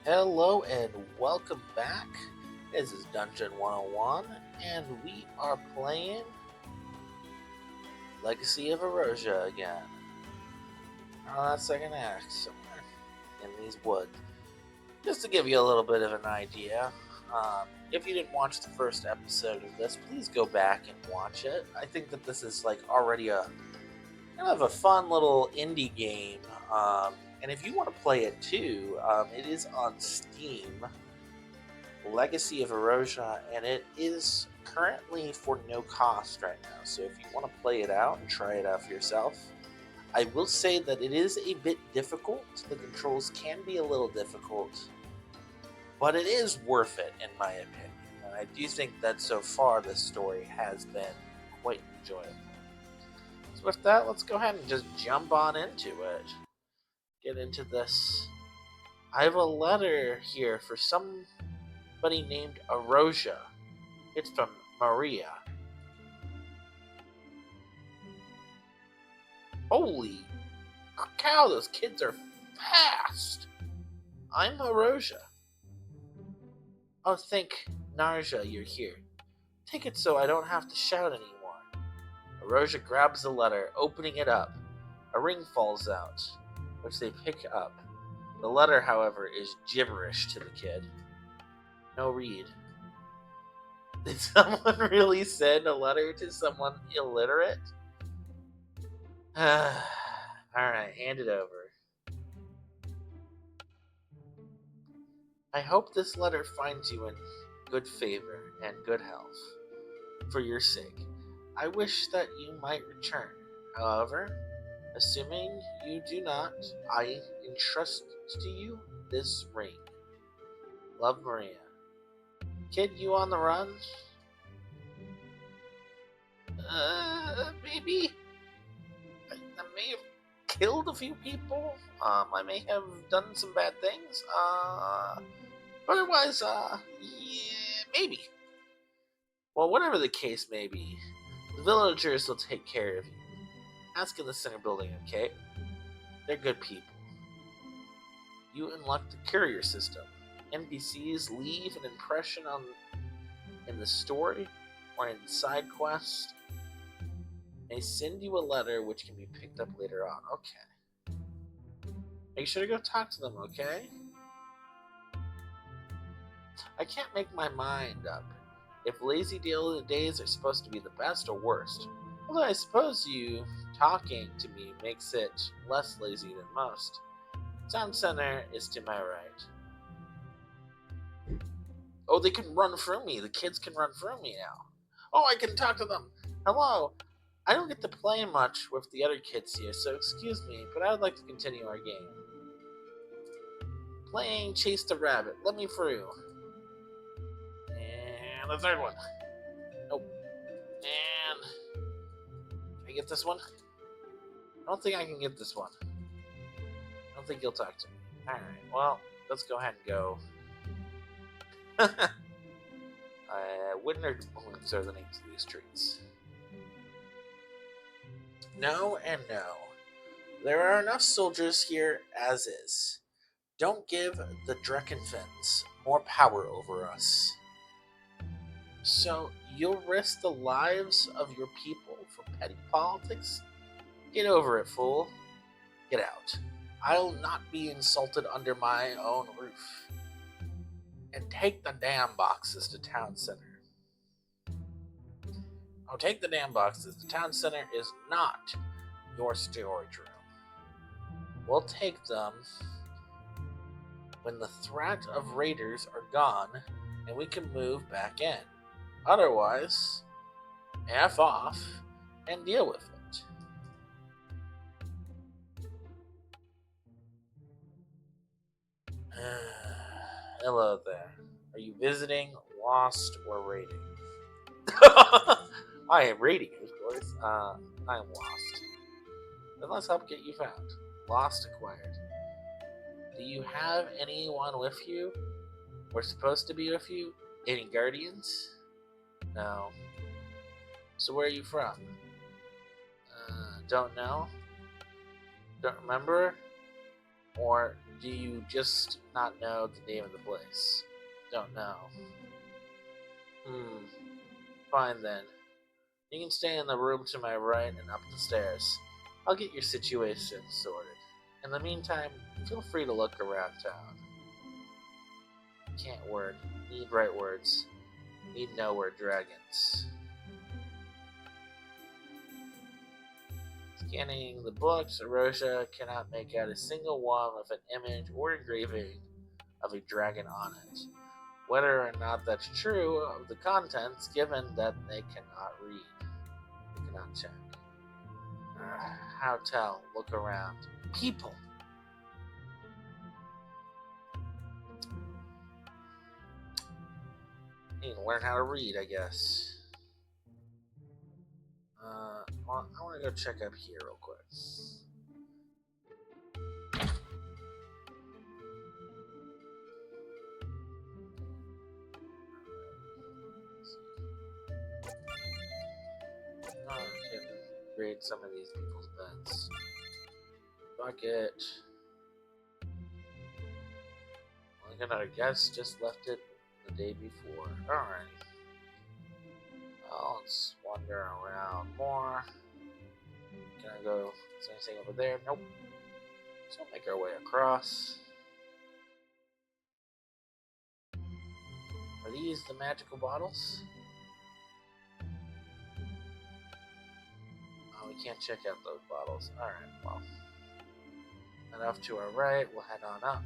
Hello and welcome back. This is Dungeon 101, and we are playing Legacy of Aeroja again. On that second act, somewhere in these woods. Just to give you a little bit of an idea, if you didn't watch the first episode of this, please go back and watch it. I think that this is like already a kind of a fun little indie game. And if you want to play it too, it is on Steam. Legacy of Aeroja, and it is currently for no cost right now. So if you want to play it out and try it out for yourself, I will say that it is a bit difficult. The controls can be a little difficult, but it is worth it in my opinion. And I do think that so far the story has been quite enjoyable. So with that, let's go ahead and just jump on into it. Get into this. I have a letter here for somebody named Aeroja. It's from Maria. Holy cow, those kids are fast! I'm Aeroja. Oh, thank Narja you're here. Take it so I don't have to shout anymore. Aeroja grabs the letter, opening it up. A ring falls out, which they pick up. The letter, however, is gibberish to the kid. No read. Did someone really send a letter to someone illiterate? Alright, hand it over. I hope this letter finds you in good favor and good health. For your sake, I wish that you might return. However, assuming you do not, I entrust to you this ring. Love, Maria. Kid, you on the run? Maybe. I may have killed a few people. I may have done some bad things. Otherwise, yeah, maybe. Well, whatever the case may be, the villagers will take care of you. Ask in the center building, okay? They're good people. You unlock the courier system. NPCs leave an impression in the story or in side quest. They send you a letter which can be picked up later on. Okay. Make sure to go talk to them, okay? I can't make my mind up if lazy days are supposed to be the best or worst. Although I suppose you talking to me makes it less lazy than most. Town center is to my right. Oh, they can run through me. The kids can run through me now. Oh, I can talk to them. Hello. I don't get to play much with the other kids here, so excuse me, but I would like to continue our game. Playing Chase the Rabbit. Let me through. And the third one. Nope. And can I get this one? I don't think I can get this one. I don't think you'll talk to me. Alright, well, let's go ahead and go. Winter balloons are the names of these trees. No and no. There are enough soldiers here as is. Don't give the Dreckenfins more power over us. So, you'll risk the lives of your people for petty politics? Get over it, fool. Get out. I'll not be insulted under my own roof. And take the damn boxes to town center. Oh, take the damn boxes. The town center is not your storage room. We'll take them when the threat of raiders are gone and we can move back in. Otherwise, F off and deal with it. Hello there. Are you visiting, lost, or raiding? I am raiding, of course. I am lost. Then let's help get you found. Lost acquired. Do you have anyone with you? We're supposed to be with you? Any guardians? No. So where are you from? Don't know? Don't remember? Or do you just not know the name of the place? Don't know. Fine then. You can stay in the room to my right and up the stairs. I'll get your situation sorted. In the meantime, feel free to look around town. Can't word. Need right words. Need know where dragons. Scanning the books, Aeroja cannot make out a single one with an image or engraving of a dragon on it. Whether or not that's true of the contents, given that they cannot read. They cannot check. How tell? Look around. People! Need to learn how to read, I guess. Well, I want to go check up here real quick. Oh, I can raid some of these people's beds. Bucket. Well, another guest just left it the day before. Alright. Well, let's wander around more. Can I go? Is there anything over there? Nope. So we'll make our way across. Are these the magical bottles? Oh, we can't check out those bottles. Alright, well. And off to our right, we'll head on up.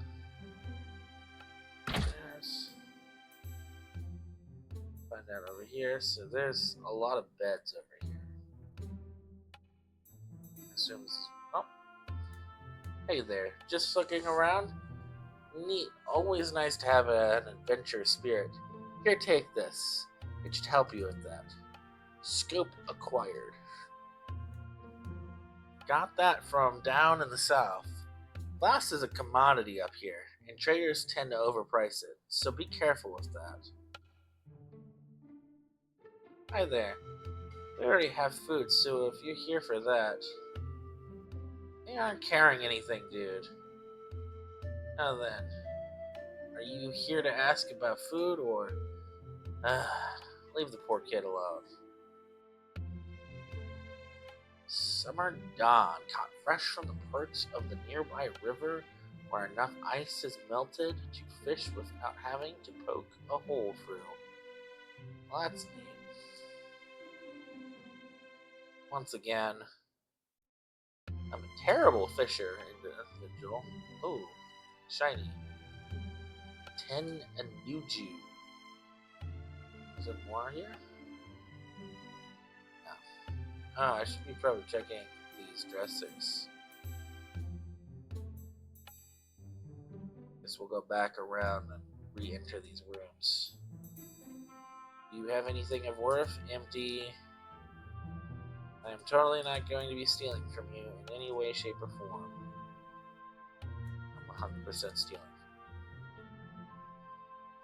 There's... Find out over here. So there's a lot of beds over here. Assumes... Oh. Hey there. Just looking around? Neat. Always nice to have an adventure spirit. Here, take this. It should help you with that. Scope acquired. Got that from down in the south. Glass is a commodity up here, and traders tend to overprice it, so be careful with that. Hi there. We already have food, so if you're here for that... They aren't carrying anything, dude. Now then, are you here to ask about food, or... leave the poor kid alone. Summer dawn, caught fresh from the perch of the nearby river where enough ice is melted to fish without having to poke a hole through. Well, that's neat. Once again, I'm a terrible fisher individual. Ooh, shiny. 10 and Nuju. Is there more here? No. Oh, I should be probably checking these dressers. Guess we'll go back around and re-enter these rooms. Do you have anything of worth? Empty. I am totally not going to be stealing from you in any way, shape, or form. I'm 100% stealing.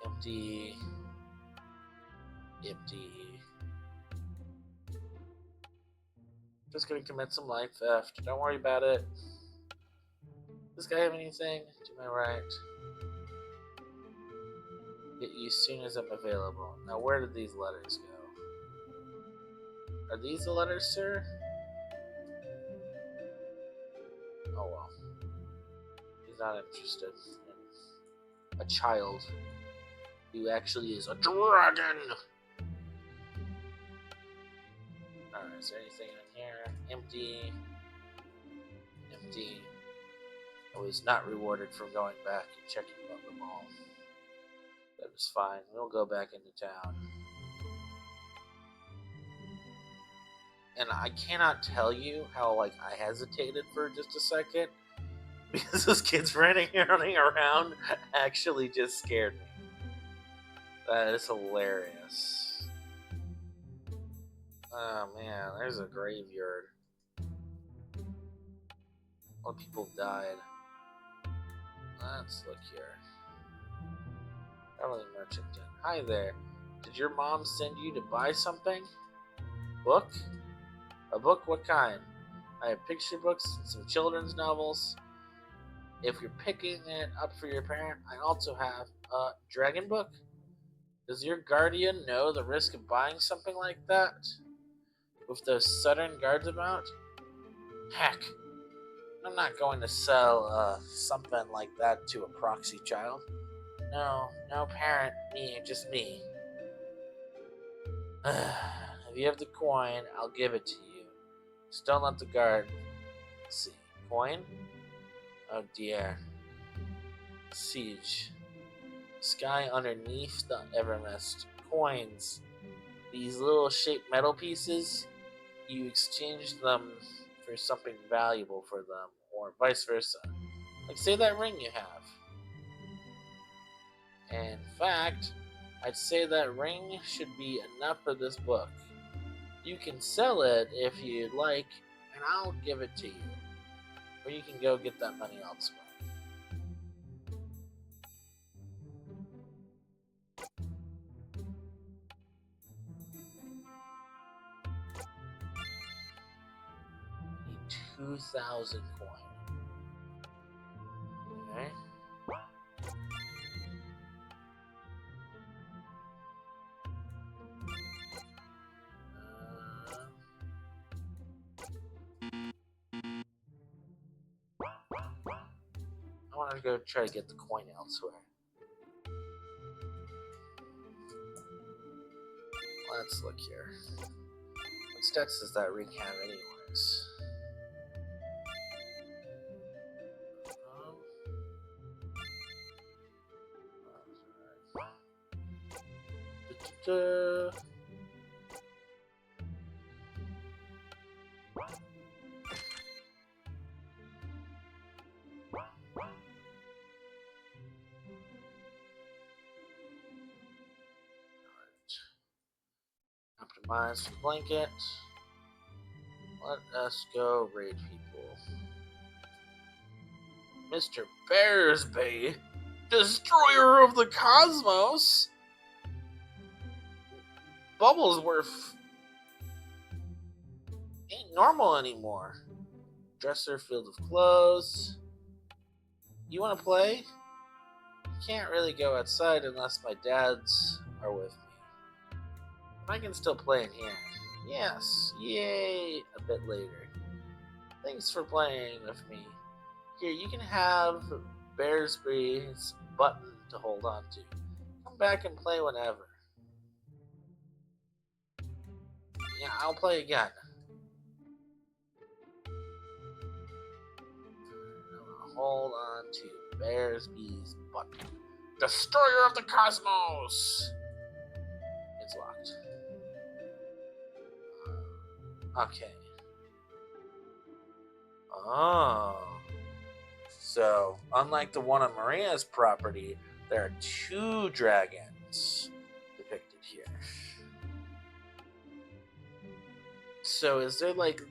Empty. Empty. Just gonna commit some light theft. Don't worry about it. Does this guy have anything? To my right. Get you as soon as I'm available. Now, where did these letters go? Are these the letters, sir? Oh well. He's not interested in a child who actually is a dragon. Alright, is there anything in here? Empty. Empty. I was not rewarded for going back and checking out the mall. That was fine. We'll go back into town. And I cannot tell you how, I hesitated for just a second. Because those kids running around actually just scared me. That is hilarious. Oh man, there's a graveyard. A lot of people died. Let's look here. Traveling merchant. Hi there. Did your mom send you to buy something? Book? A book? What kind? I have picture books and some children's novels. if you're picking it up for your parent, I also have a dragon book. Does your guardian know the risk of buying something like that? With those sudden guards about? Heck, I'm not going to sell something like that to a proxy child. No, no parent, me, just me. If you have the coin, I'll give it to you. Just don't let the guard see. Coin? Oh dear. Siege. Sky underneath the Evermist. Coins. These little shaped metal pieces, you exchange them for something valuable for them, or vice versa. Like, say that ring you have. In fact, I'd say that ring should be enough for this book. You can sell it if you'd like, and I'll give it to you. Or you can go get that money elsewhere. Need 2,000 coin. Okay. I want to go try to get the coin elsewhere. Let's look here. What stats does that ring have anyways? Optimize the blanket. Let us go raid people. Mr. Bearsby, destroyer of the cosmos. Bubblesworth ain't normal anymore. Dresser filled with clothes. You want to play? Can't really go outside unless my dads are with me. I can still play in here. Yes, yay, a bit later. Thanks for playing with me. Here, you can have Bearsby's button to hold on to. Come back and play whenever. Yeah, I'll play again. Hold on to Bearsby's button. Destroyer of the cosmos! It's locked. Okay. Oh. So, unlike the one on Maria's property, there are 2 dragons depicted here. So, is there like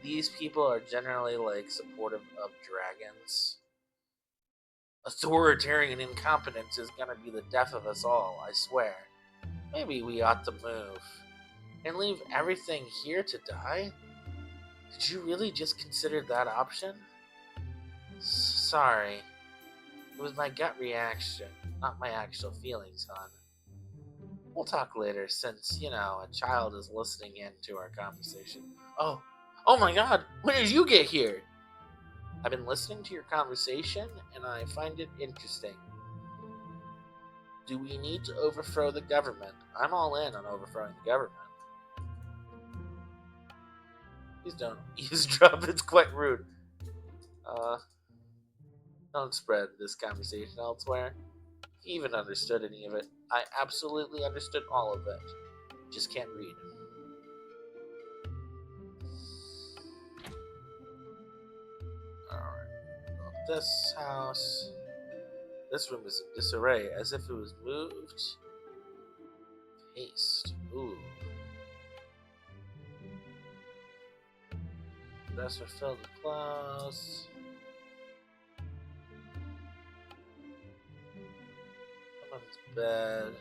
these people are generally like supportive of dragons? Authoritarian incompetence is gonna be the death of us all, I swear. Maybe we ought to move and leave everything here to die? Did you really just consider that option? Sorry. It was my gut reaction, not my actual feelings, hon. We'll talk later, since, a child is listening in to our conversation. Oh my god, when did you get here? I've been listening to your conversation, and I find it interesting. Do we need to overthrow the government? I'm all in on overthrowing the government. Please don't eavesdrop, it's quite rude. Don't spread this conversation elsewhere. If you even understood any of it, I absolutely understood all of it. Just can't read. Alright. This house. This room is in disarray, as if it was moved. Paste. Ooh. Dresser filled with clothes. Someone's bed.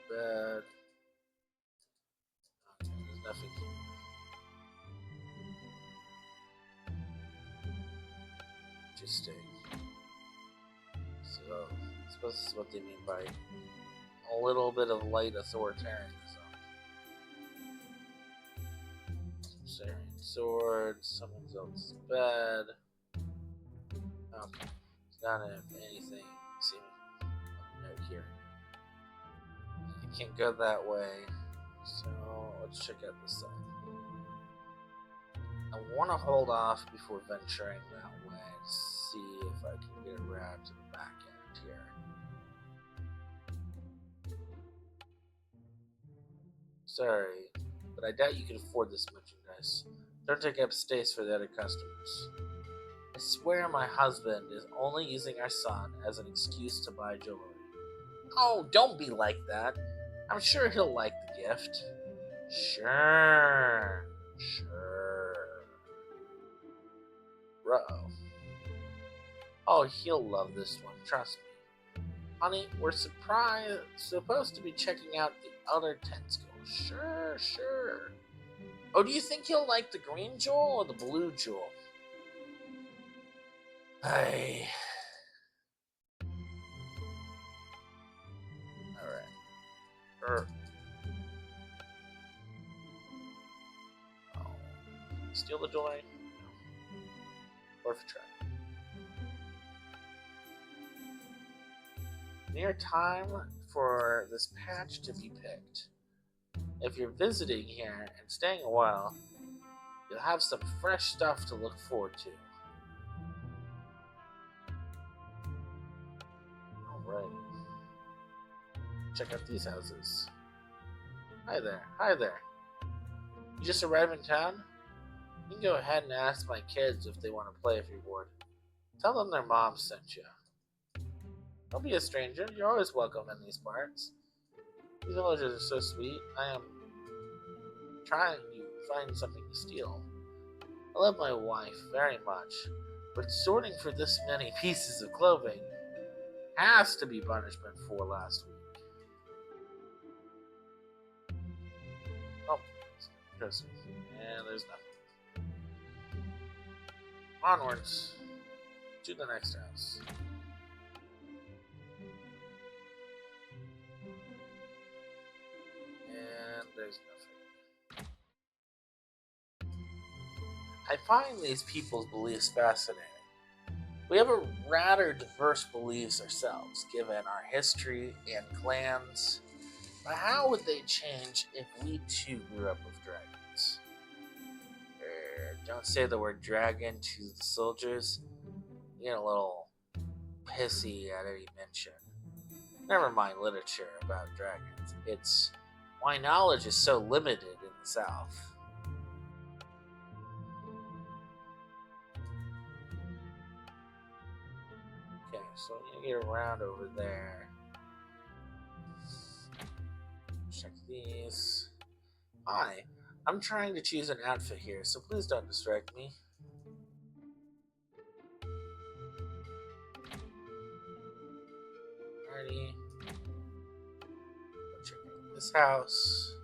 Bed. Okay, there's nothing here. Interesting. So, I suppose this is what they mean by a little bit of light authoritarianism. Sharing swords, someone's else's bed. Okay. It's not anything seeming out here. I can't go that way. So let's check out this side. I want to hold off before venturing that way to see if I can get around to the back end here. Sorry, but I doubt you can afford this merchandise. Don't take up space for the other customers. I swear my husband is only using our son as an excuse to buy jewelry. Oh, don't be like that. I'm sure he'll like the gift. Sure. Uh-oh. Oh, he'll love this one, trust me. Honey, we're supposed to be checking out the other 10 schools. Sure. Oh, do you think he'll like the green jewel or the blue jewel? Hey. Alright. Oh. Steal the jewelry? No. Worth a try. Near time for this patch to be picked. If you're visiting here and staying a while, you'll have some fresh stuff to look forward to. Alright. Check out these houses. Hi there. You just arrived in town? You can go ahead and ask my kids if they want to play if you're bored. Tell them their mom sent you. Don't be a stranger. You're always welcome in these parts. These villagers are so sweet. I am trying to find something to steal. I love my wife very much, but sorting for this many pieces of clothing has to be punishment for last week. Oh, interesting. And there's nothing. Onwards to the next house. And there's nothing. I find these people's beliefs fascinating. We have a rather diverse beliefs ourselves, given our history and clans. But how would they change if we too grew up with dragons? Don't say the word dragon to the soldiers. You get a little pissy at any mention. Never mind literature about dragons. It's why knowledge is so limited in the South. Okay, so I'm gonna get around over there. Check these. Hi, I'm trying to choose an outfit here, so please don't distract me. Alrighty. Check out this house.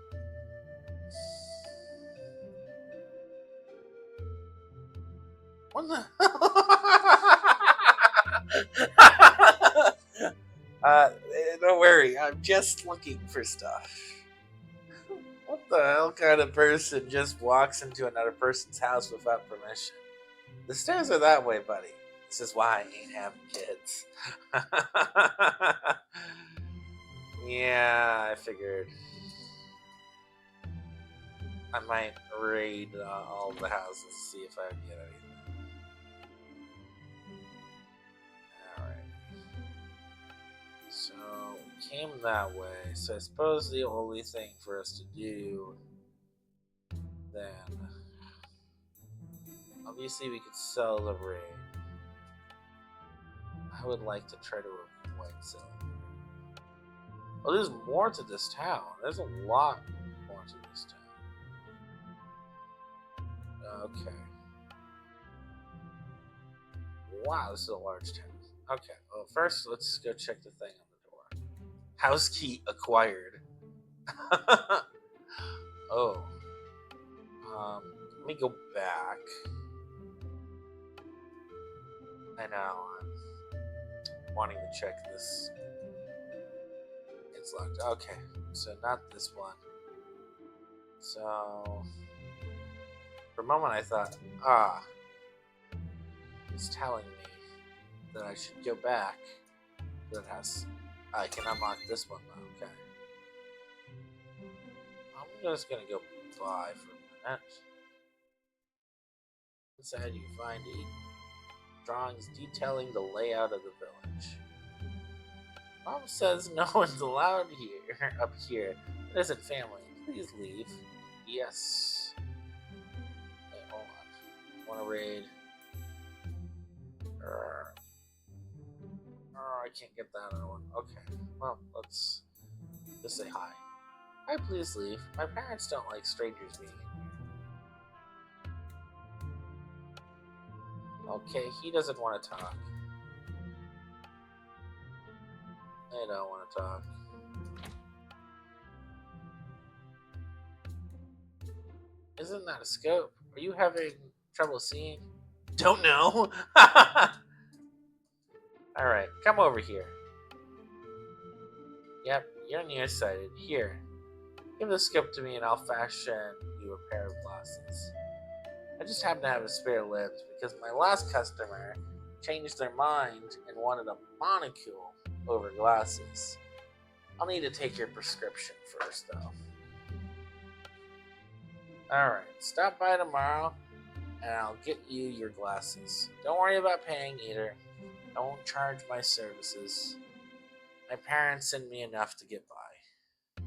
What the? Don't worry, I'm just looking for stuff. What the hell kind of person just walks into another person's house without permission? The stairs are that way, buddy. This is why I ain't having kids. Yeah, I figured. I might raid all the houses to see if I can get anything. Alright. So, we came that way. So I suppose the only thing for us to do then... Obviously we could sell the ring. I would like to try to avoid selling the ring. Oh, there's more to this town. There's a lot more to this town. Okay. Wow, this is a large town. Okay, well, first let's go check the thing on the door. House key acquired. Oh. Let me go back. I know. I'm wanting to check this. It's locked. Okay, so not this one. So for a moment I thought, it's telling me that I should go back. That has. I can unlock this one though. Okay. I'm just gonna go by for a minute. Inside you find drawings detailing the layout of the village. Mom says no one's allowed here up here. It isn't family. Please leave. Yes. Wait, hold on. Wanna raid? I can't get that other one. Okay. Well, let's just say hi. Hi, please leave. My parents don't like strangers being in here. Okay, he doesn't want to talk. They don't want to talk. Isn't that a scope? Are you having trouble seeing? Don't know. Alright, come over here. Yep, you're nearsighted. Here, give the scope to me and I'll fashion you a pair of glasses. I just happen to have a spare lens because my last customer changed their mind and wanted a monocule over glasses. I'll need to take your prescription first, though. Alright, stop by tomorrow and I'll get you your glasses. Don't worry about paying either. I won't charge my services. My parents send me enough to get by.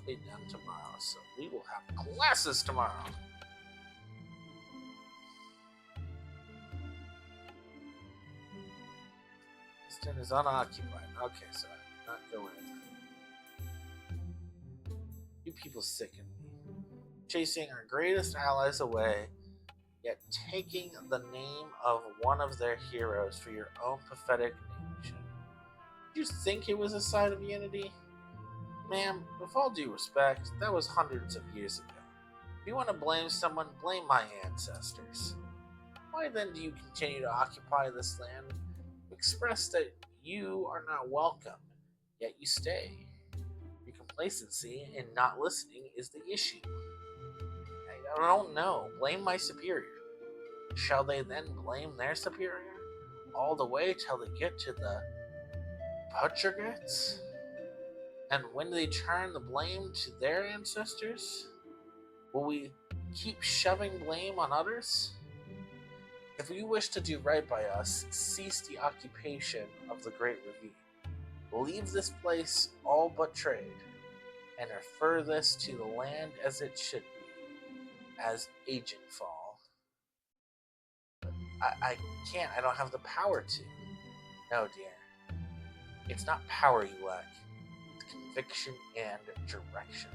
Be done tomorrow, so we will have classes tomorrow. This tent is unoccupied. Okay, so I cannot go in. You people sicken me. Chasing our greatest allies away, yet taking the name of one of their heroes for your own pathetic nation. Did you think it was a sign of unity? Ma'am, with all due respect, that was hundreds of years ago. If you want to blame someone, blame my ancestors. Why then do you continue to occupy this land? Express that you are not welcome, yet you stay. Your complacency in not listening is the issue. I don't know. Blame my superior. Shall they then blame their superior? All the way till they get to the Butchergets? And when they turn the blame to their ancestors? Will we keep shoving blame on others? If you wish to do right by us, cease the occupation of the Great Ravine. Leave this place all but trade, and refer this to the land as it should be, as agent fall. I can't, I don't have the power to. No, dear. It's not power you lack, it's conviction and direction.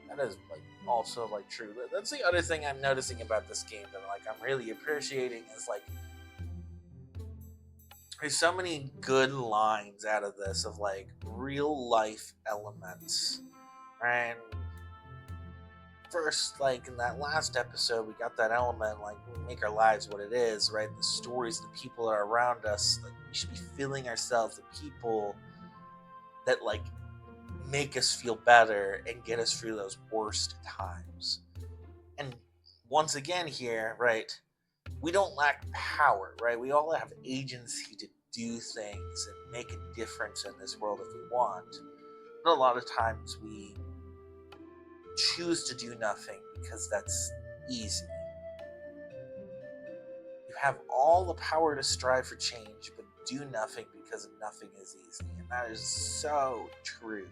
That is also true. That's the other thing I'm noticing about this game that I'm really appreciating is there's so many good lines out of this of real life elements. And first, in that last episode, we got that element we make our lives what it is, right? The stories, the people that are around us, we should be filling ourselves with people that make us feel better and get us through those worst times. And once again here, right, we don't lack power, right? We all have agency to do things and make a difference in this world if we want. But a lot of times we choose to do nothing because that's easy. You have all the power to strive for change, but do nothing because nothing is easy. And that is so true.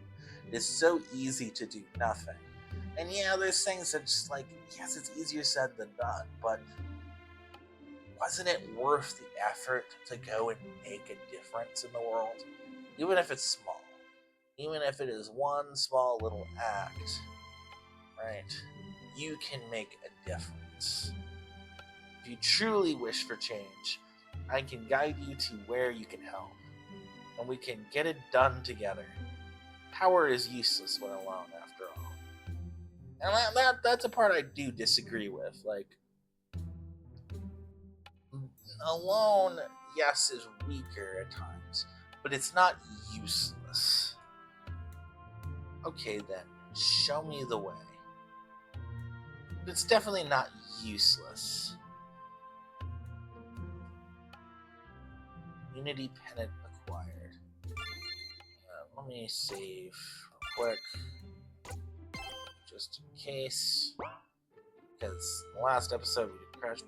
It is so easy to do nothing. And yeah, there's things that just yes, it's easier said than done, but wasn't it worth the effort to go and make a difference in the world? Even if it's small. Even if it is one small little act, right? You can make a difference. If you truly wish for change, I can guide you to where you can help. And we can get it done together. Power is useless when alone, after all. And that's a part I do disagree with. alone, yes, is weaker at times, but it's not useless. Okay, then, show me the way. It's definitely not useless. Unity Pennant acquired. Let me save real quick, just in case, because the last episode we did crash,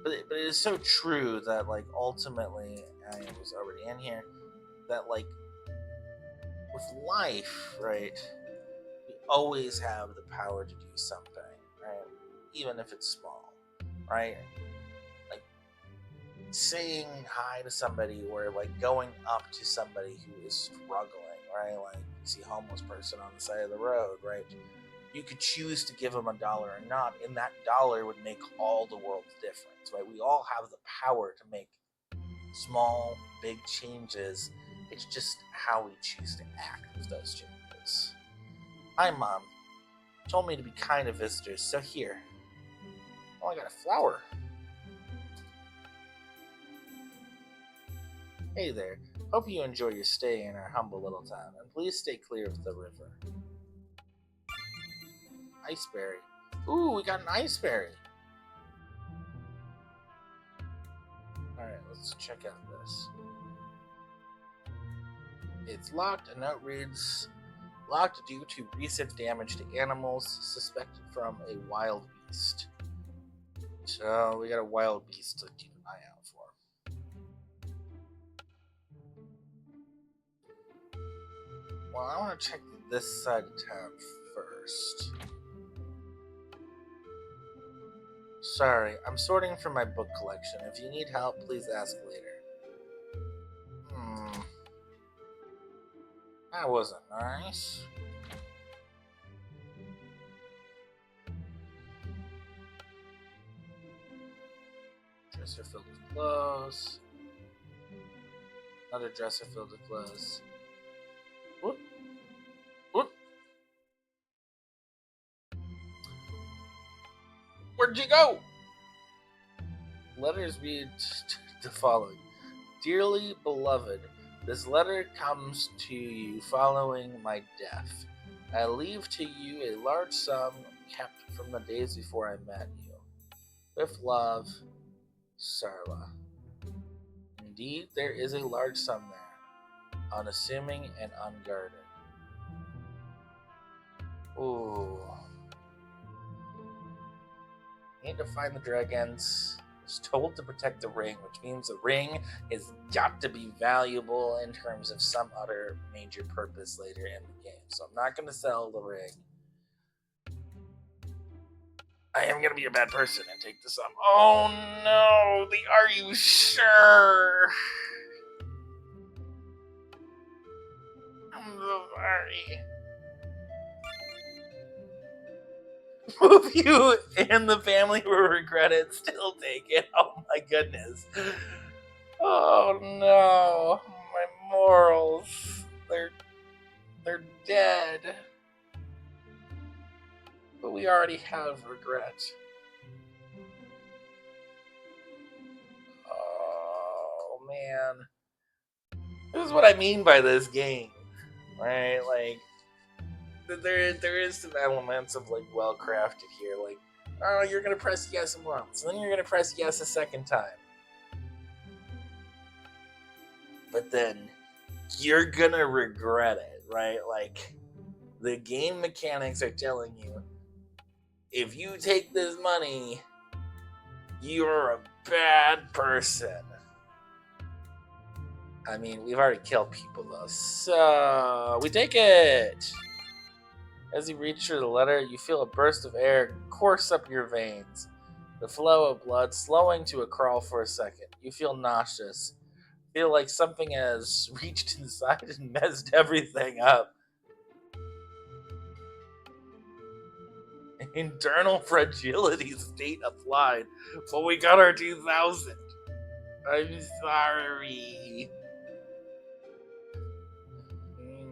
but it is so true that, like, ultimately, I was already in here, that, like, with life, right, we always have the power to do something, right, even if it's small, right, like, saying hi to somebody, or, like, going up to somebody who is struggling, right, like, you see a homeless person on the side of the road, right, you could choose to give them $1 or not, and that dollar would make all the world's difference, right? We all have the power to make small, big changes. It's just how we choose to act with those changes. My mom told me to be kind to visitors, so here. Oh, I got a flower. Hey there. Hope you enjoy your stay in our humble little town, and please stay clear of the river. Iceberry. Ooh, we got an iceberry. Alright, let's check out this. It's locked. A note reads, locked due to recent damage to animals suspected from a wild beast. So we got a wild beast to keep an eye out for. Well, I want to check this side of town first. Sorry, I'm sorting for my book collection. If you need help, please ask later. That wasn't nice. Dresser filled with clothes. Another dresser filled with clothes. Whoop. Whoop. Where'd you go? Letters read the following. Dearly beloved, this letter comes to you following my death. I leave to you a large sum kept from the days before I met you. With love, Sarla. Indeed, there is a large sum there, unassuming and unguarded. Ooh. Need to find the dragons. Was told to protect the ring, which means the ring has got to be valuable in terms of some other major purpose later in the game. So I'm not going to sell the ring. I am going to be a bad person and take this up. Oh no! Are you sure? I'm so sorry. Both you and the family will regret it. Still take it. Oh my goodness. Oh no. My morals. They're dead. But we already have regret. Oh man. This is what I mean by this game. Right? Like, there is some elements of, like, well crafted here. Like, oh, you're gonna press yes once, and then you're gonna press yes a second time. But then you're gonna regret it, right? Like, the game mechanics are telling you, if you take this money, you're a bad person. I mean, we've already killed people though, so we take it. As you reach for the letter, you feel a burst of air course up your veins, the flow of blood slowing to a crawl for a second. You feel nauseous, feel like something has reached inside and messed everything up. Internal fragility state applied, but we got our 2000. I'm sorry.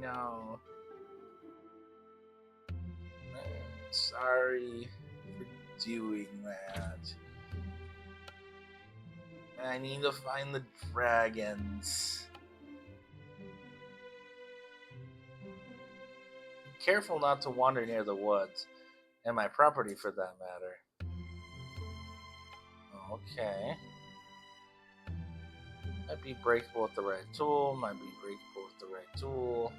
No. I'm sorry for doing that. I need to find the dragons. Be careful not to wander near the woods, and my property for that matter. Okay. Might be breakable with the right tool, might be breakable with the right tool.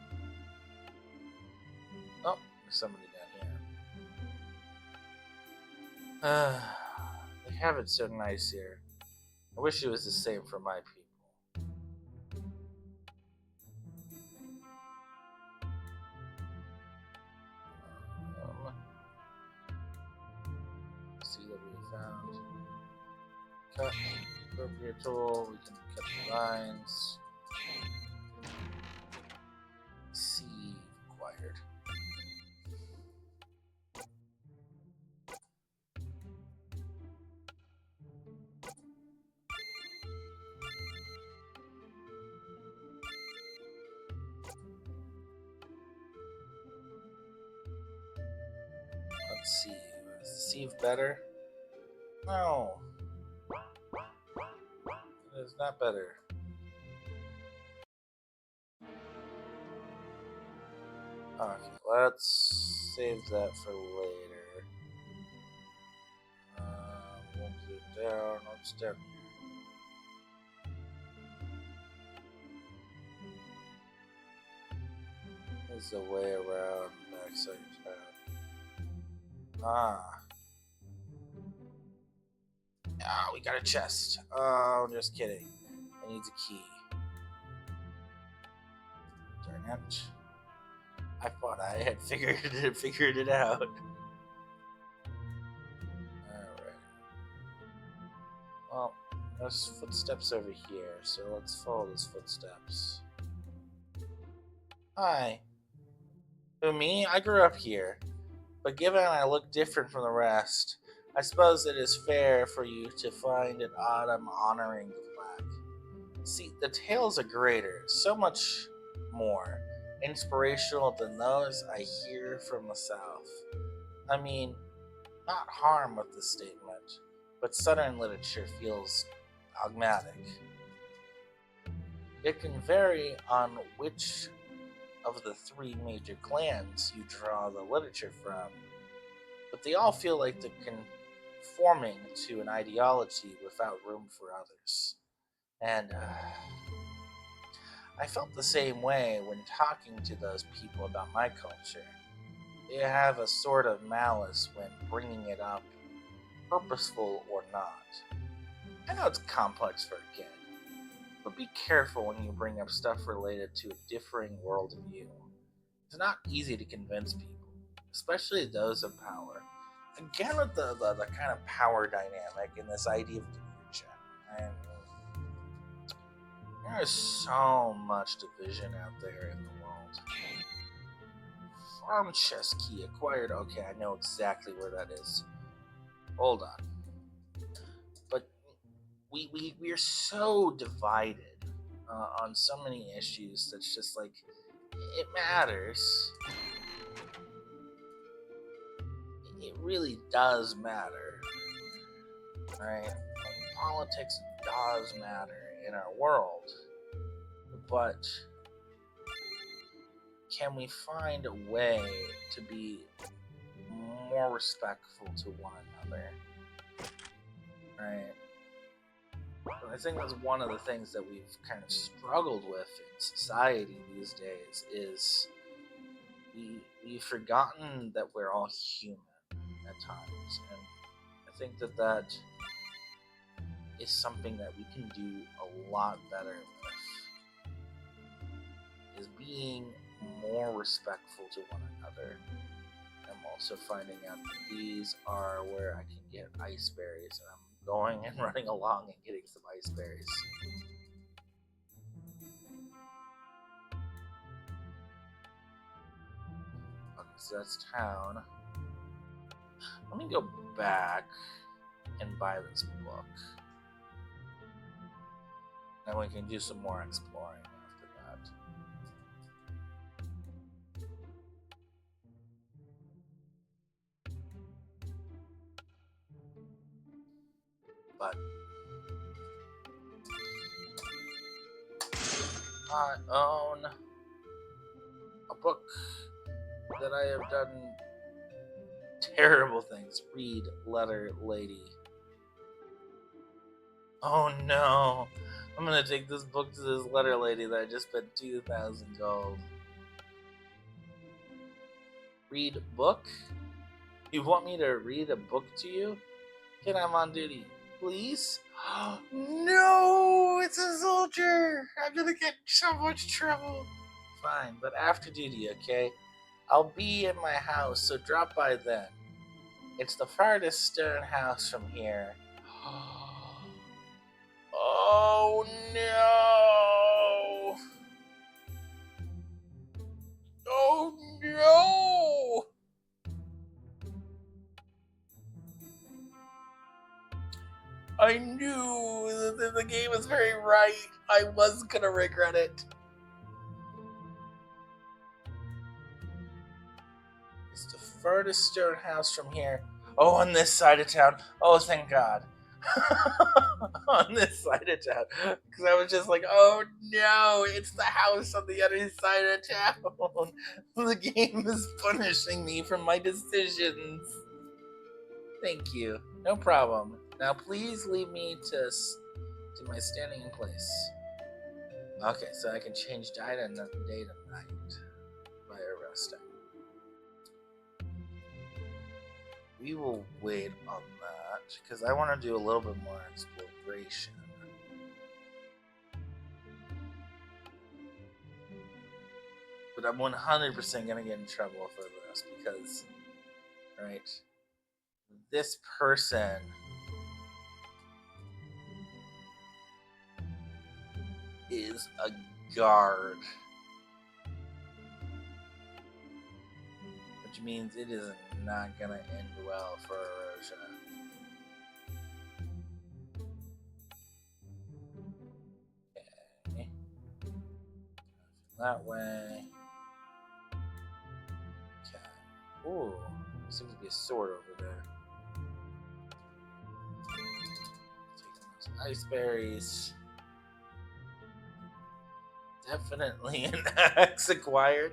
Oh, there's somebody down here. They have it so nice here. I wish it was the same for my people. See what we found. Cut appropriate tool. We can cut the lines. See acquired. Let's see. Sieve better? No. It is not better. Okay, let's save that for later. We'll do it down. What's down here? There's a way around the backside of town. Ah, we got a chest. Oh, just kidding. It needs a key. Darn it. I thought I had figured it out. Alright. Well, there's footsteps over here, so let's follow those footsteps. Hi. Who, me? I grew up here. But given I look different from the rest, I suppose it is fair for you to find it odd I'm honoring the flag. See, the tales are greater, so much more inspirational than those I hear from the South. I mean, not harm with the statement, but Southern literature feels dogmatic. It can vary on which of the three major clans you draw the literature from, but they all feel like they're conforming to an ideology without room for others. And I felt the same way when talking to those people about my culture. They have a sort of malice when bringing it up, purposeful or not. I know it's complex for a kid, but be careful when you bring up stuff related to a differing worldview. It's not easy to convince people, especially those in power. Again, with the kind of power dynamic and this idea of division. And there is so much division out there in the world. Farm chest key acquired. Okay, I know exactly where that is. Hold on. But we're so divided on so many issues that's just like, it matters. It really does matter. Right? Politics does matter in our world. But can we find a way to be more respectful to one another? Right? I think that's one of the things that we've kind of struggled with in society these days is we've forgotten that we're all human at times, and I think that is something that we can do a lot better with, is being more respectful to one another. I'm also finding out that these are where I can get ice berries, and I'm going and running along and getting some ice berries. Okay, so that's town. Let me go back and buy this book. And we can do some more exploring after that. But I own a book that I have done terrible things. Read, letter, lady. Oh no. I'm gonna take this book to this letter lady that I just spent 2,000 gold. Read book? You want me to read a book to you? Kid, I'm on duty. Please? No! It's a soldier! I'm gonna get in so much trouble. Fine, but after duty, okay? I'll be in my house, so drop by then. It's the farthest stone house from here. Oh no! Oh no! I knew that the game was very right. I was gonna regret it. It's the furthest stone house from here. Oh, on this side of town. Oh, thank God. On this side of town. Because I was just like, oh no, it's the house on the other side of town. The game is punishing me for my decisions. Thank you. No problem. Now please leave me to my standing in place. Okay, so I can change day to night by arresting. We will wait on that because I want to do a little bit more exploration. But I'm 100% going to get in trouble for this because, right, this person is a guard. Which means it is not going to end well for Aeroja. Okay. That way. Okay. Ooh, there seems to be a sword over there. Taking those ice berries. Definitely an axe acquired.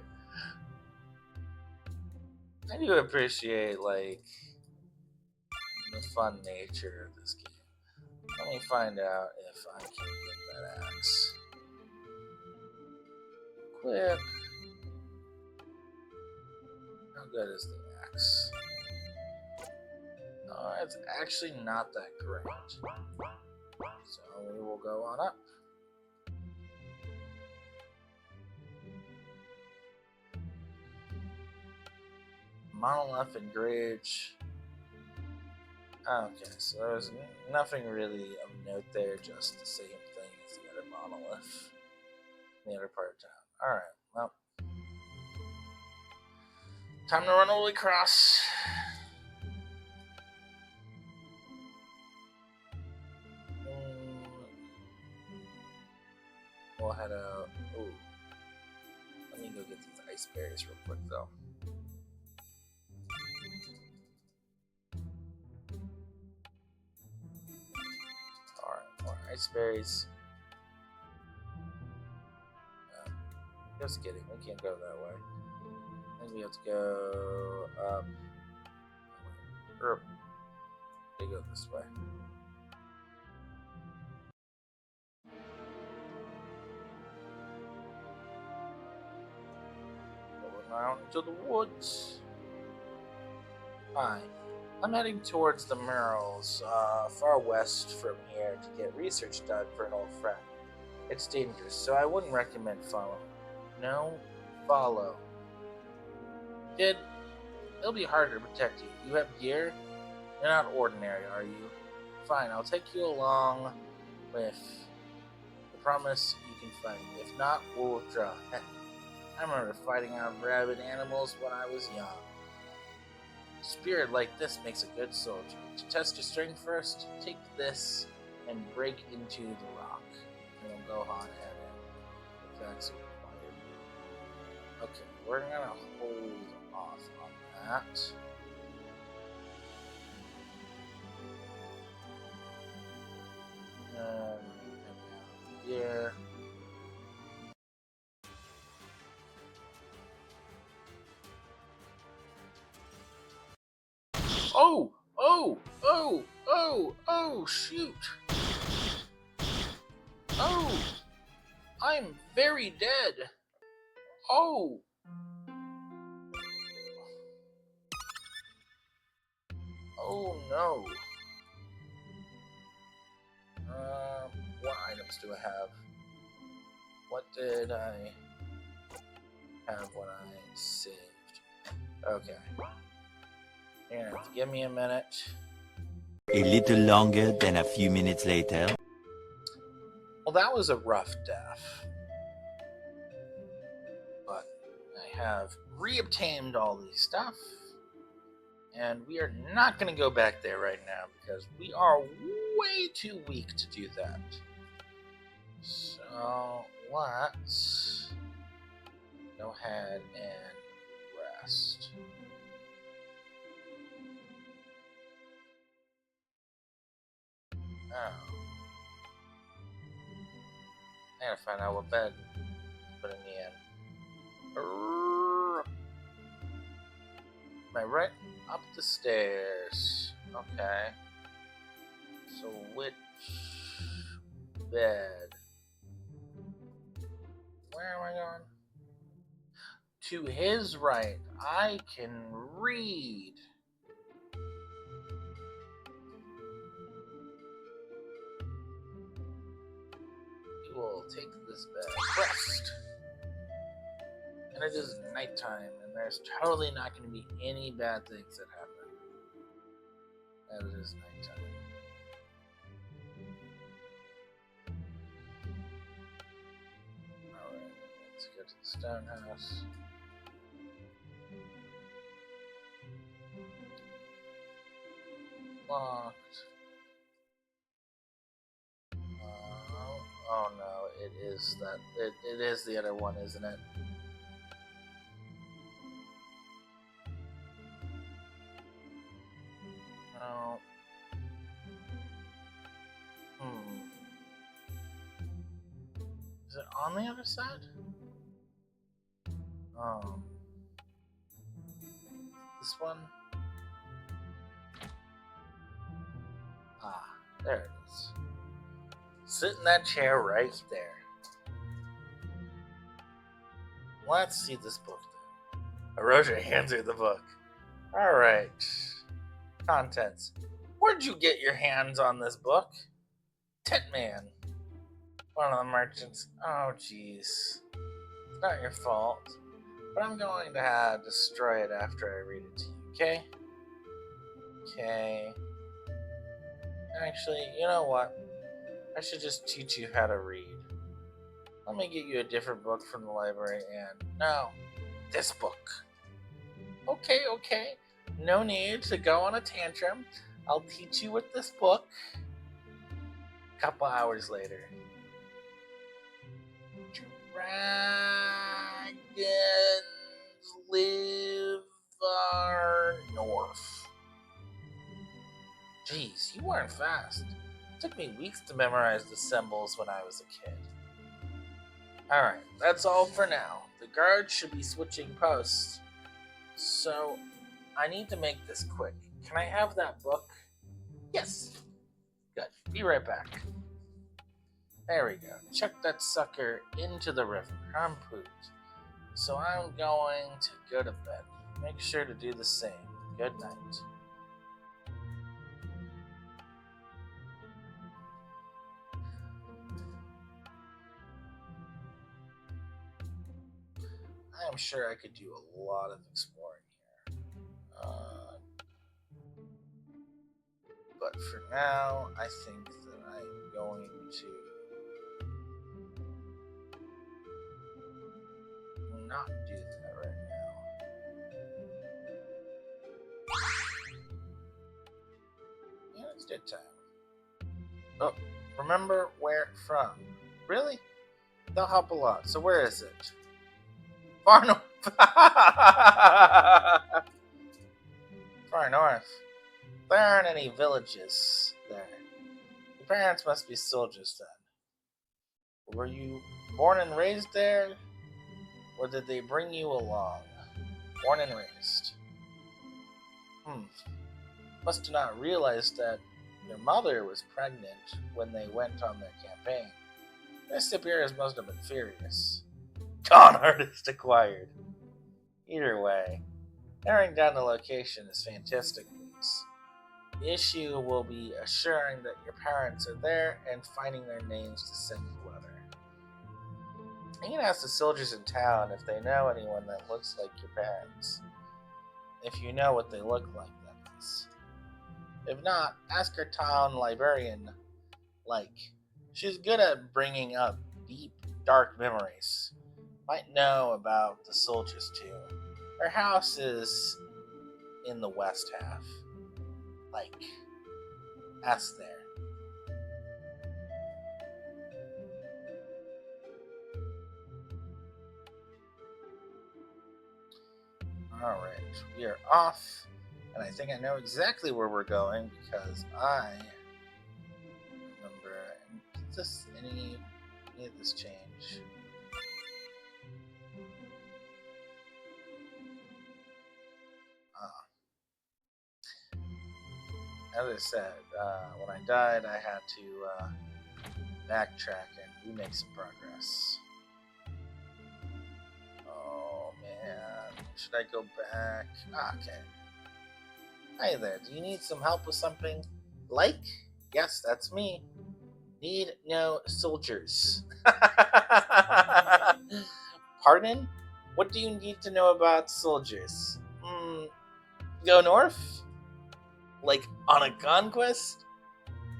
I do appreciate, like, the fun nature of this game. Let me find out if I can get that axe. Equip. How good is the axe? Oh, it's actually not that great. So we will go on up. Monolith and Grage. Okay, so there's nothing really of note there, just the same thing as the other monolith in the other part of town. Alright, well. Time to run all the way across. We'll head out. Ooh. Let me go get these ice berries real quick, though. Alright, more ice berries. Just kidding, we can't go that way. I think we have to go up. Or they go this way. Going out into the woods. Hi. I'm heading towards the murals, far west from here to get research done for an old friend. It's dangerous, so I wouldn't recommend following. No, follow. Kid, it'll be harder to protect you. You have gear? You're not ordinary, are you? Fine, I'll take you along with the promise you can fight. If not, we'll withdraw. I remember fighting out rabid animals when I was young. Spirit like this makes a good soldier. To test your strength first, take this and break into the rock. And we'll go on ahead and attacks required. Okay, we're gonna hold off on that. And here. Oh! Oh! Oh! Oh! Oh! Shoot! Oh! I'm very dead! Oh! Oh no! What items do I have? What did I have when I saved? Okay. You're gonna have to give me a minute. A little longer than a few minutes later. Well, that was a rough death. But I have reobtained all these stuff. And we are not going to go back there right now because we are way too weak to do that. So let's go ahead and rest. Oh. I gotta find out what bed it's putting me in. Am I right up the stairs? Okay. So which bed? Where am I going? To his right. I can read. We will take this bed. Rest. And it is nighttime, and there's totally not going to be any bad things that happen. And it is nighttime. Alright, let's go to the stone house. Locked. Oh no, it is that. It is the other one, isn't it? No. Is it on the other side? Oh. This one? Ah, there it is. Sit in that chair right there. Let's see this book then. Aeroja hands her the book. Alright. Contents. Where'd you get your hands on this book? Tent Man. One of the merchants. Oh, jeez. It's not your fault. But I'm going to destroy it after I read it to you, okay? Okay. Actually, you know what? I should just teach you how to read. Let me get you a different book from the library and... No, this book. Okay, okay. No need to go on a tantrum. I'll teach you with this book. A couple hours later. Dragons live far north. Jeez, you weren't fast. It took me weeks to memorize the symbols when I was a kid. Alright, that's all for now. The guards should be switching posts. So, I need to make this quick. Can I have that book? Yes. Good. Be right back. There we go. Chuck that sucker into the river. I'm pooped. So I'm going to go to bed. Make sure to do the same. Good night. I am sure I could do a lot of exploring here. But for now, I think that I'm going to not do that right now. Yeah, it's dead time. Oh, remember where from? Really? They'll help a lot. So where is it? Far north. Far north. There aren't any villages there. Your parents must be soldiers then. Were you born and raised there? Or did they bring you along? Born and raised. must have not realized that their mother was pregnant when they went on their campaign. Their superiors must have been furious. Con artist acquired. Either way, narrowing down the location is fantastic news. The issue will be assuring that your parents are there and finding their names to send the letter. You can ask the soldiers in town if they know anyone that looks like your parents. If you know what they look like, that is. If not, ask our town librarian, like. She's good at bringing up deep, dark memories. Might know about the soldiers too. Her house is in the west half. Like, ask there. Alright, we are off, and I think I know exactly where we're going because I remember. Does any of this change? As I said, when I died, I had to backtrack and we make some progress. Oh man, should I go back? Okay. Hi there, do you need some help with something? Like? Yes, that's me. Need no soldiers. Pardon? What do you need to know about soldiers? Go north? Like on a conquest?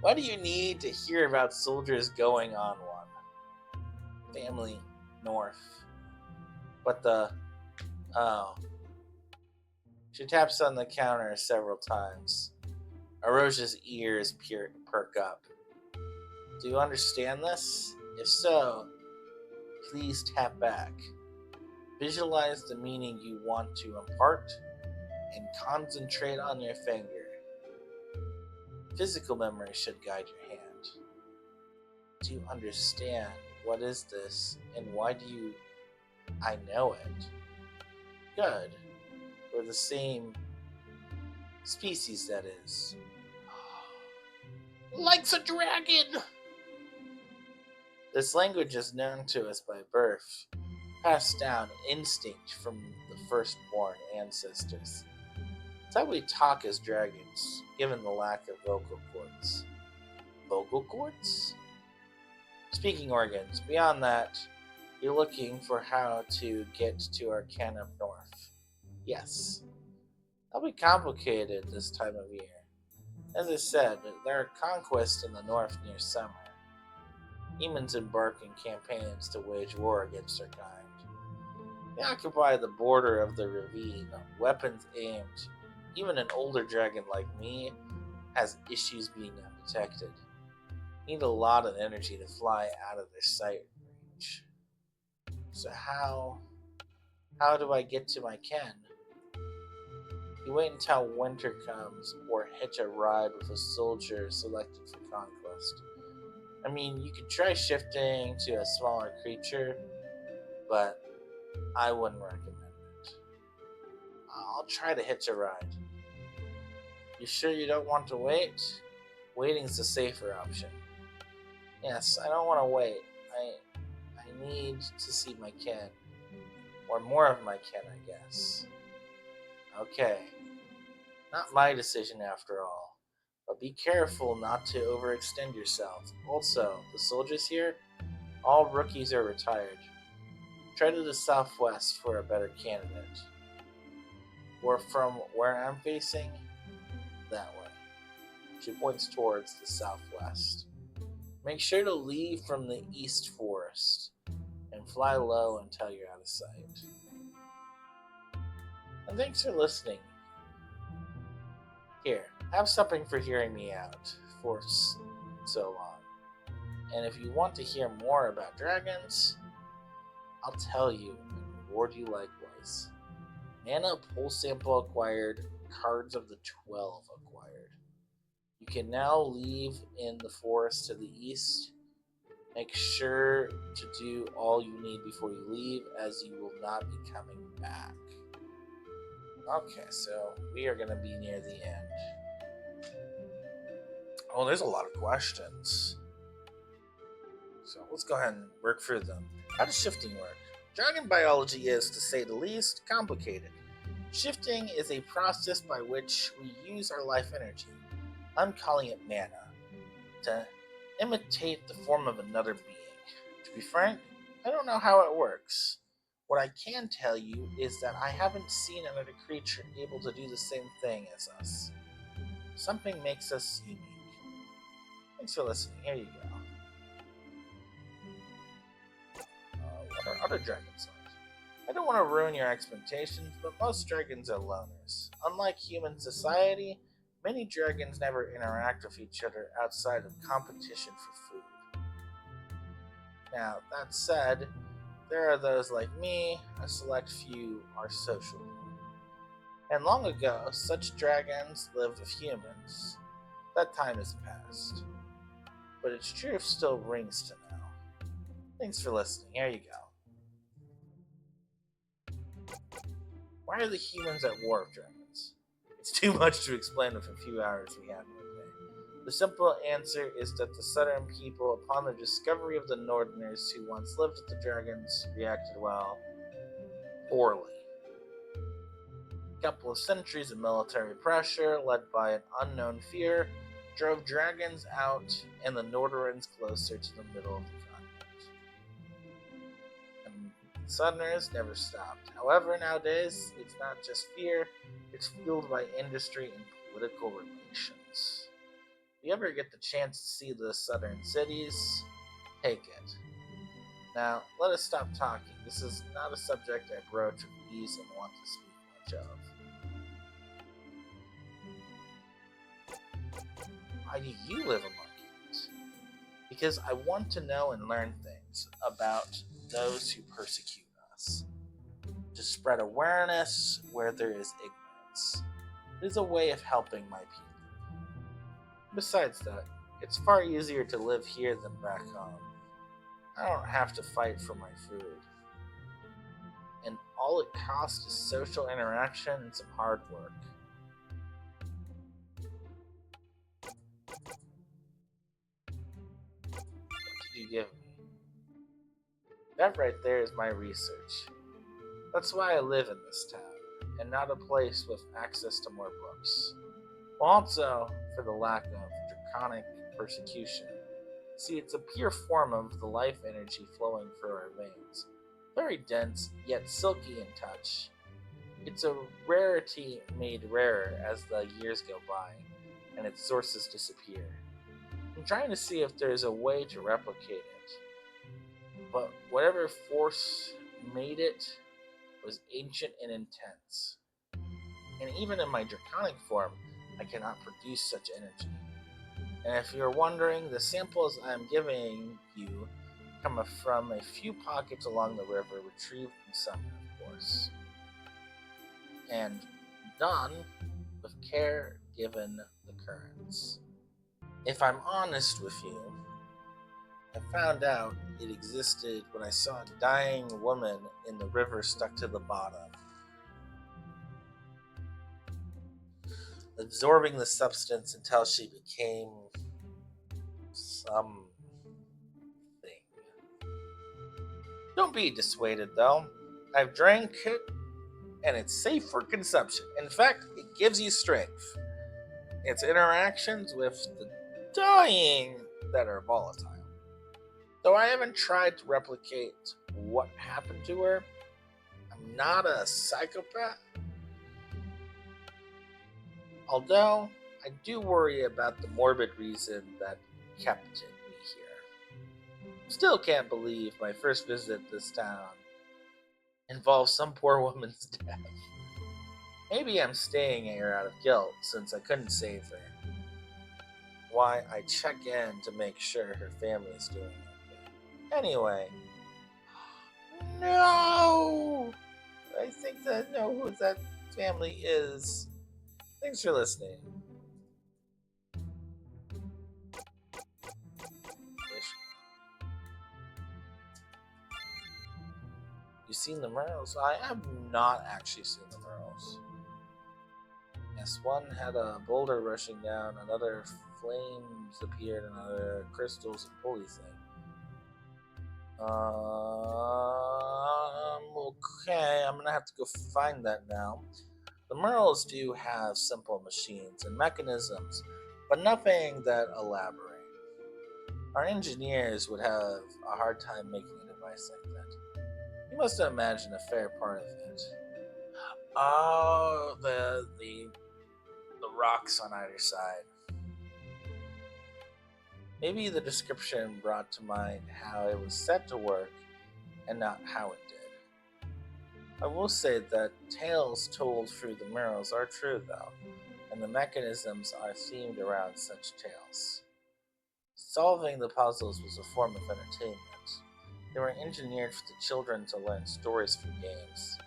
Why do you need to hear about soldiers going on one? Family north. But oh. She taps on the counter several times. Aeroja's ears perk up. Do you understand this? If so, please tap back. Visualize the meaning you want to impart and concentrate on your finger. Physical memory should guide your hand. Do you understand what is this and why do you I know it? Good. We're the same species, that is. Like's a dragon! This language is known to us by birth, passed down instinct from the firstborn ancestors. It's how we talk as dragons, given the lack of vocal cords. Vocal cords? Speaking organs. Beyond that, you're looking for how to get to our can up north. Yes. That'll be complicated this time of year. As I said, there are conquests in the north near summer. Humans embark in campaigns to wage war against their kind. They occupy the border of the ravine, weapons aimed. Even an older dragon like me has issues being undetected. Need a lot of energy to fly out of their sight range. So how do I get to my ken? You wait until winter comes or hitch a ride with a soldier selected for conquest. I mean, you could try shifting to a smaller creature, but I wouldn't recommend it. I'll try to hitch a ride. You sure you don't want to wait? Waiting's the safer option. Yes, I don't want to wait. I need to see my kin. Or more of my kin, I guess. Okay. Not my decision after all. But be careful not to overextend yourself. Also, the soldiers here, all rookies are retired. Try to the southwest for a better candidate. Or from where I'm facing, that way. She points towards the southwest. Make sure to leave from the east forest and fly low until you're out of sight. And thanks for listening. Here, have something for hearing me out for so long. And if you want to hear more about dragons, I'll tell you and reward you likewise. Mana pull sample acquired, cards of the 12 acquired. You can now leave in the forest to the east. Make sure to do all you need before you leave, as you will not be coming back. Okay, so we are going to be near the end. Oh, there's a lot of questions. So let's go ahead and work through them. How does shifting work? Dragon biology is, to say the least, complicated. Shifting is a process by which we use our life energy, I'm calling it mana, to imitate the form of another being. To be frank, I don't know how it works. What I can tell you is that I haven't seen another creature able to do the same thing as us. Something makes us unique. Thanks for listening. Here you go. What are other dragons like? I don't want to ruin your expectations, but most dragons are loners. Unlike human society, many dragons never interact with each other outside of competition for food. Now, that said, there are those like me, a select few are social. And long ago, such dragons lived with humans. That time is past. But its truth still rings to now. Thanks for listening. Here you go. Why are the humans at war with dragons? It's too much to explain with a few hours we have in a day. The simple answer is that the southern people, upon the discovery of the northerners who once lived with the dragons, reacted, well, poorly. A couple of centuries of military pressure, led by an unknown fear, drove dragons out and the northerns closer to the middle of the continent. And the southerners never stopped. However, nowadays, it's not just fear, it's fueled by industry and political relations. If you ever get the chance to see the southern cities, take it. Now, let us stop talking. This is not a subject I broach with ease and want to speak much of. Why do you live among humans? Because I want to know and learn things about those who persecute us. To spread awareness where there is ignorance. It is a way of helping my people. Besides that, it's far easier to live here than back home. I don't have to fight for my food. And all it costs is social interaction and some hard work. What did you give me? That right there is my research. That's why I live in this town, and not a place with access to more books. Also, for the lack of draconic persecution. See, it's a pure form of the life energy flowing through our veins. Very dense, yet silky in touch. It's a rarity made rarer as the years go by, and its sources disappear. I'm trying to see if there's a way to replicate it. But whatever force made it was ancient and intense. And even in my draconic form, I cannot produce such energy. And if you're wondering, the samples I'm giving you come from a few pockets along the river, retrieved from summer, of course. And done with care given the currents. If I'm honest with you, I found out it existed when I saw a dying woman in the river stuck to the bottom, absorbing the substance until she became something. Don't be dissuaded, though. I've drank it, and it's safe for consumption. In fact, it gives you strength. It's interactions with the dying that are volatile. Though I haven't tried to replicate what happened to her, I'm not a psychopath. Although, I do worry about the morbid reason that kept me here. Still can't believe my first visit this town involved some poor woman's death. Maybe I'm staying here out of guilt since I couldn't save her. Why, I check in to make sure her family is doing okay. Anyway, no! I think I know who that family is. Thanks for listening. You seen the Merles? I have not actually seen the Merles. Yes, one had a boulder rushing down, another flames appeared, and other crystals and pulley thing. Okay, I'm gonna have to go find that now. The Merles do have simple machines and mechanisms, but nothing that elaborate. Our engineers would have a hard time making a device like that. You must imagine a fair part of it. Oh, the rocks on either side. Maybe the description brought to mind how it was set to work and not how it did. I will say that tales told through the murals are true, though, and the mechanisms are themed around such tales. Solving the puzzles was a form of entertainment. They were engineered for the children to learn stories from games.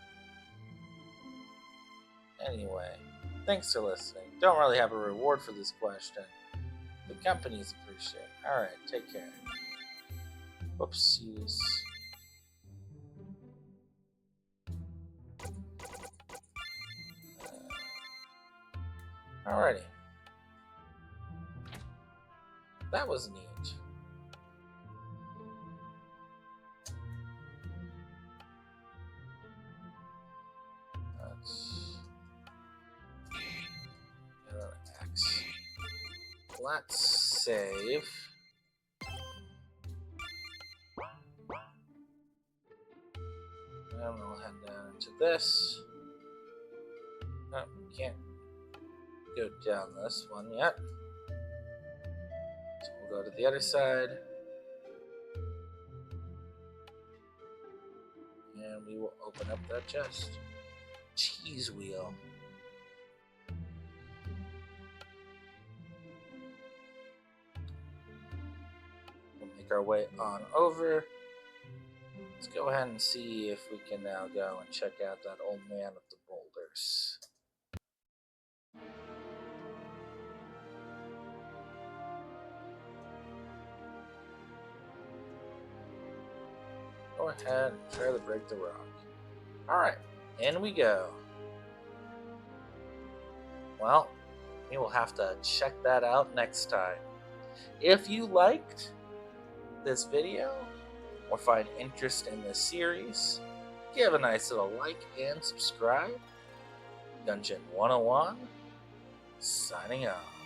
Anyway, thanks for listening. Don't really have a reward for this question. The companies appreciate it. Alright, take care. Whoopsies. Alrighty. That was neat. Let's get an axe. Let's save. And we'll head down into this. Oh, can't go down this one yet. So we'll go to the other side. And we will open up that chest. Cheese wheel. We'll make our way on over. Let's go ahead and see if we can now go and check out that old man with the boulders. Go ahead and try to break the rock. Alright, in we go. Well, we will have to check that out next time. If you liked this video or find interest in this series, give a nice little like and subscribe. Dungeon 101, signing off.